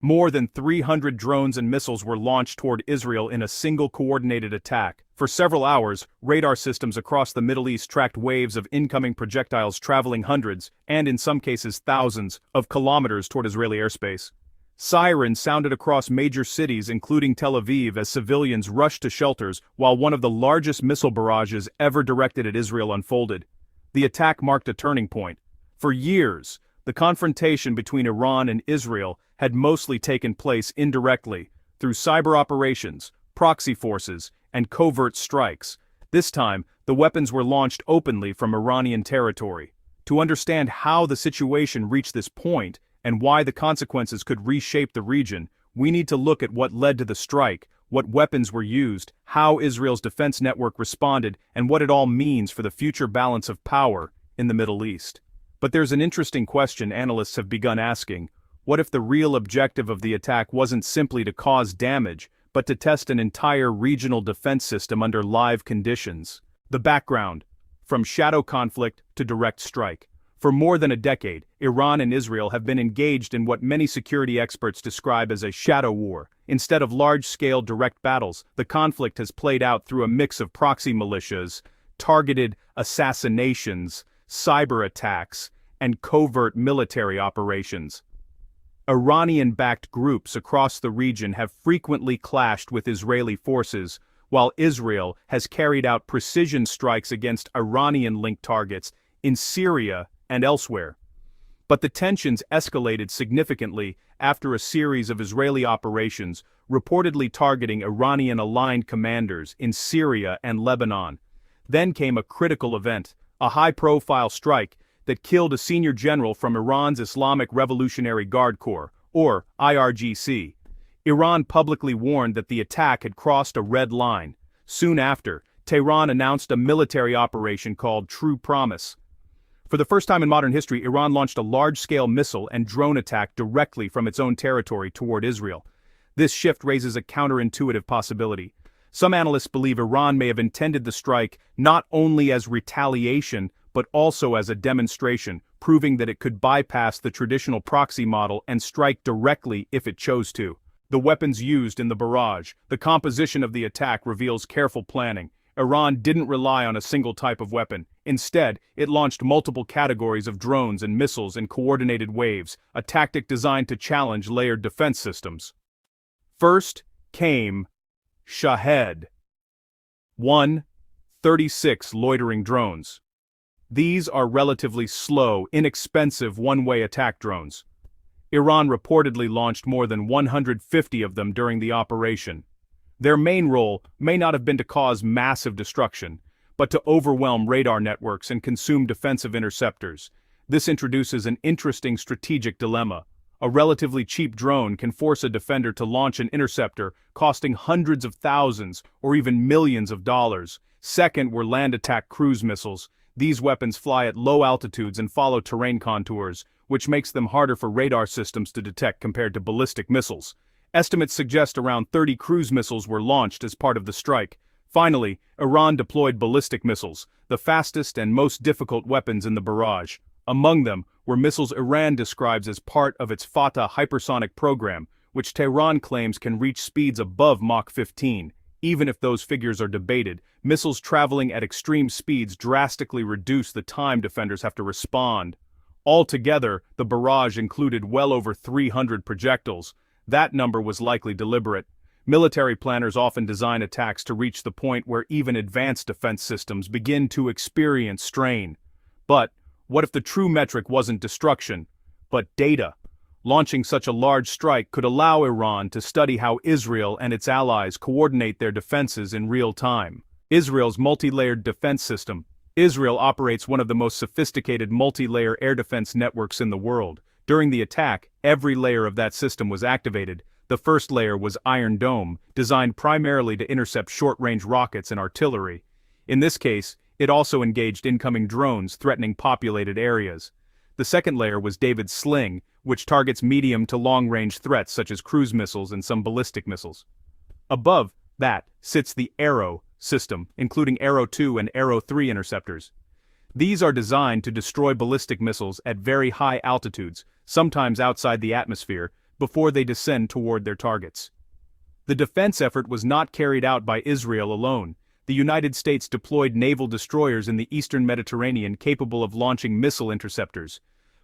More than 300 drones and missiles were launched toward Israel in a single coordinated attack. For several hours, radar systems across the Middle East tracked waves of incoming projectiles traveling hundreds, and in some cases thousands, of kilometers toward Israeli airspace. Sirens sounded across major cities including Tel Aviv as civilians rushed to shelters while one of the largest missile barrages ever directed at Israel unfolded. The attack marked a turning point. For years, the confrontation between Iran and Israel had mostly taken place indirectly, through cyber operations, proxy forces, and covert strikes. This time, the weapons were launched openly from Iranian territory. To understand how the situation reached this point, and why the consequences could reshape the region, we need to look at what led to the strike, what weapons were used, how Israel's defense network responded, and what it all means for the future balance of power in the Middle East. But there's an interesting question analysts have begun asking. What if the real objective of the attack wasn't simply to cause damage, but to test an entire regional defense system under live conditions? The background: from shadow conflict to direct strike. For more than a decade, Iran and Israel have been engaged in what many security experts describe as a shadow war. Instead of large-scale direct battles, the conflict has played out through a mix of proxy militias, targeted assassinations, cyber attacks, and covert military operations. Iranian-backed groups across the region have frequently clashed with Israeli forces, while Israel has carried out precision strikes against Iranian-linked targets in Syria and elsewhere. But the tensions escalated significantly after a series of Israeli operations reportedly targeting Iranian-aligned commanders in Syria and Lebanon. Then came a critical event, a high-profile strike that killed a senior general from Iran's Islamic Revolutionary Guard Corps, or IRGC. Iran publicly warned that the attack had crossed a red line. Soon after, Tehran announced a military operation called True Promise. For the first time in modern history, Iran launched a large-scale missile and drone attack directly from its own territory toward Israel. This shift raises a counterintuitive possibility. Some analysts believe Iran may have intended the strike not only as retaliation, but also as a demonstration, proving that it could bypass the traditional proxy model and strike directly if it chose to. The weapons used in the barrage, the composition of the attack reveals careful planning. Iran didn't rely on a single type of weapon. Instead, it launched multiple categories of drones and missiles in coordinated waves, a tactic designed to challenge layered defense systems. First came Shahed. 1. 36 loitering drones. These are relatively slow, inexpensive one-way attack drones. Iran reportedly launched more than 150 of them during the operation. Their main role may not have been to cause massive destruction, but to overwhelm radar networks and consume defensive interceptors. This introduces an interesting strategic dilemma. A relatively cheap drone can force a defender to launch an interceptor, costing hundreds of thousands or even millions of dollars. Second were land attack cruise missiles. These weapons fly at low altitudes and follow terrain contours, which makes them harder for radar systems to detect compared to ballistic missiles. Estimates suggest around 30 cruise missiles were launched as part of the strike. Finally, Iran deployed ballistic missiles, the fastest and most difficult weapons in the barrage. Among them were missiles Iran describes as part of its Fatah hypersonic program, which Tehran claims can reach speeds above Mach 15. Even if those figures are debated, missiles traveling at extreme speeds drastically reduce the time defenders have to respond. Altogether, the barrage included well over 300 projectiles. That number was likely deliberate. Military planners often design attacks to reach the point where even advanced defense systems begin to experience strain. But what if the true metric wasn't destruction, but data? Launching such a large strike could allow Iran to study how Israel and its allies coordinate their defenses in real time. Israel's multi-layered defense system. Israel operates one of the most sophisticated multi-layer air defense networks in the world. During the attack, every layer of that system was activated. The first layer was Iron Dome, designed primarily to intercept short-range rockets and artillery. In this case, it also engaged incoming drones threatening populated areas. The second layer was David's Sling, which targets medium to long-range threats such as cruise missiles and some ballistic missiles. Above that sits the Arrow system, including Arrow 2 and Arrow 3 interceptors. These are designed to destroy ballistic missiles at very high altitudes, sometimes outside the atmosphere. before they descend toward their targets. The defense effort was not carried out by Israel alone. The United States deployed naval destroyers in the eastern Mediterranean capable of launching missile interceptors.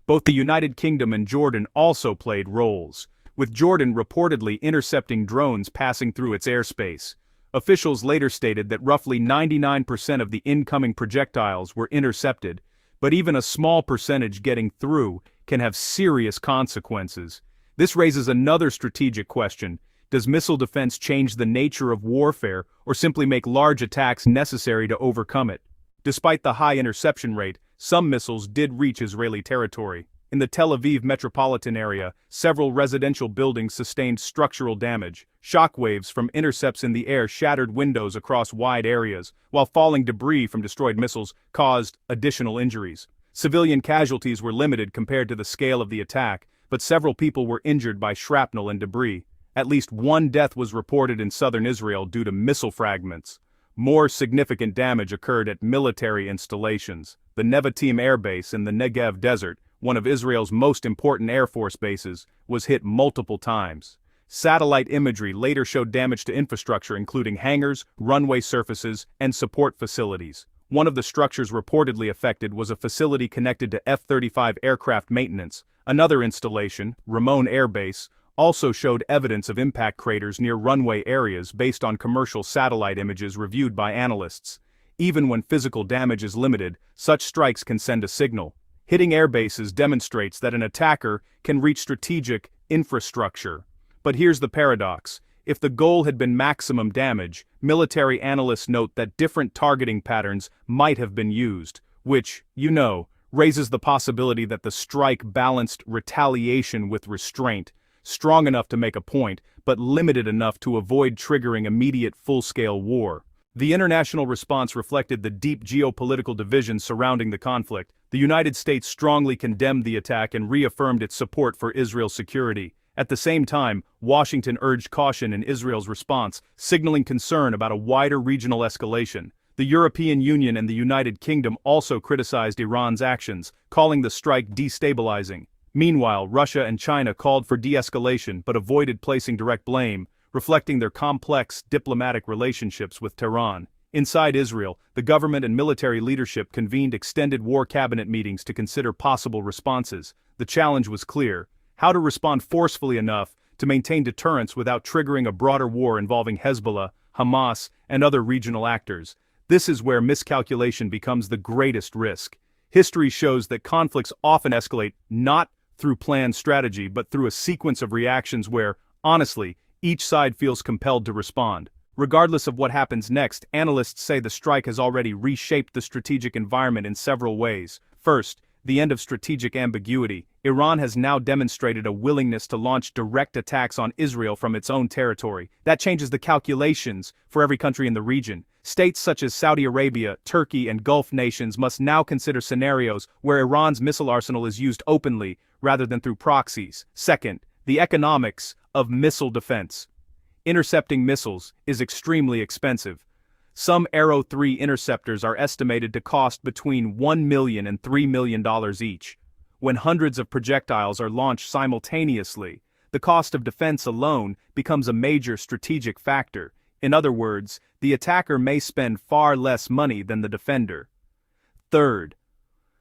Both the United Kingdom and Jordan also played roles, with Jordan reportedly intercepting drones passing through its airspace. Officials later stated that roughly 99% of the incoming projectiles were intercepted, but even a small percentage getting through can have serious consequences. This raises another strategic question. Does missile defense change the nature of warfare or simply make large attacks necessary to overcome it? Despite the high interception rate, some missiles did reach Israeli territory. In the Tel Aviv metropolitan area, several residential buildings sustained structural damage. Shockwaves from intercepts in the air shattered windows across wide areas, while falling debris from destroyed missiles caused additional injuries. Civilian casualties were limited compared to the scale of the attack, but several people were injured by shrapnel and debris. At least one death was reported in southern Israel due to missile fragments. More significant damage occurred at military installations. The Nevatim Air Base in the Negev Desert, one of Israel's most important Air Force bases, was hit multiple times. Satellite imagery later showed damage to infrastructure including hangars, runway surfaces, and support facilities. One of the structures reportedly affected was a facility connected to F-35 aircraft maintenance. Another installation, Ramon Air Base, also showed evidence of impact craters near runway areas based on commercial satellite images reviewed by analysts. Even when physical damage is limited, such strikes can send a signal. Hitting airbases demonstrates that an attacker can reach strategic infrastructure. But here's the paradox. If the goal had been maximum damage, military analysts note that different targeting patterns might have been used, which, raises the possibility that the strike balanced retaliation with restraint, strong enough to make a point, but limited enough to avoid triggering immediate full-scale war. The international response reflected the deep geopolitical division surrounding the conflict. The United States strongly condemned the attack and reaffirmed its support for Israel's security. At the same time, Washington urged caution in Israel's response, signaling concern about a wider regional escalation. The European Union and the United Kingdom also criticized Iran's actions, calling the strike destabilizing. Meanwhile, Russia and China called for de-escalation but avoided placing direct blame, reflecting their complex diplomatic relationships with Tehran. Inside Israel, the government and military leadership convened extended war cabinet meetings to consider possible responses. The challenge was clear: how to respond forcefully enough to maintain deterrence without triggering a broader war involving Hezbollah, Hamas, and other regional actors. This is where miscalculation becomes the greatest risk. History shows that conflicts often escalate not through planned strategy but through a sequence of reactions where, honestly, each side feels compelled to respond. Regardless of what happens next, analysts say the strike has already reshaped the strategic environment in several ways. First, the end of strategic ambiguity. Iran has now demonstrated a willingness to launch direct attacks on Israel from its own territory. That changes the calculations for every country in the region. States such as Saudi Arabia, Turkey, and Gulf nations must now consider scenarios where Iran's missile arsenal is used openly rather than through proxies. Second, the economics of missile defense. Intercepting missiles is extremely expensive. Some Arrow 3 interceptors are estimated to cost between $1 million and $3 million each. When hundreds of projectiles are launched simultaneously, the cost of defense alone becomes a major strategic factor. In other words, the attacker may spend far less money than the defender. Third,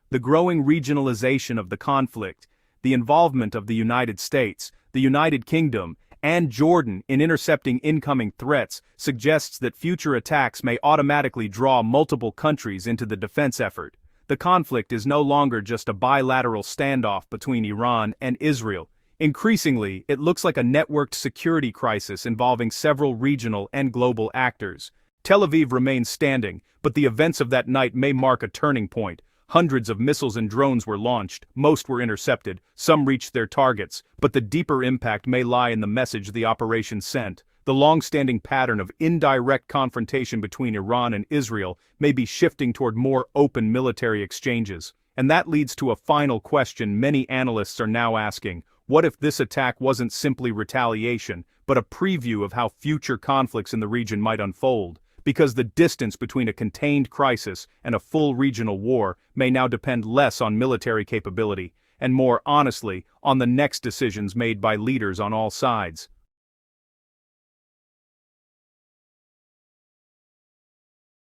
the growing regionalization of the conflict. The involvement of the United States, the United Kingdom, and Jordan in intercepting incoming threats suggests that future attacks may automatically draw multiple countries into the defense effort. The conflict is no longer just a bilateral standoff between Iran and Israel. Increasingly, it looks like a networked security crisis involving several regional and global actors. Tel Aviv remains standing, but the events of that night may mark a turning point. Hundreds of missiles and drones were launched, most were intercepted, some reached their targets, but the deeper impact may lie in the message the operation sent. The long-standing pattern of indirect confrontation between Iran and Israel may be shifting toward more open military exchanges. And that leads to a final question many analysts are now asking: what if this attack wasn't simply retaliation, but a preview of how future conflicts in the region might unfold? Because the distance between a contained crisis and a full regional war may now depend less on military capability and more honestly, on the next decisions made by leaders on all sides.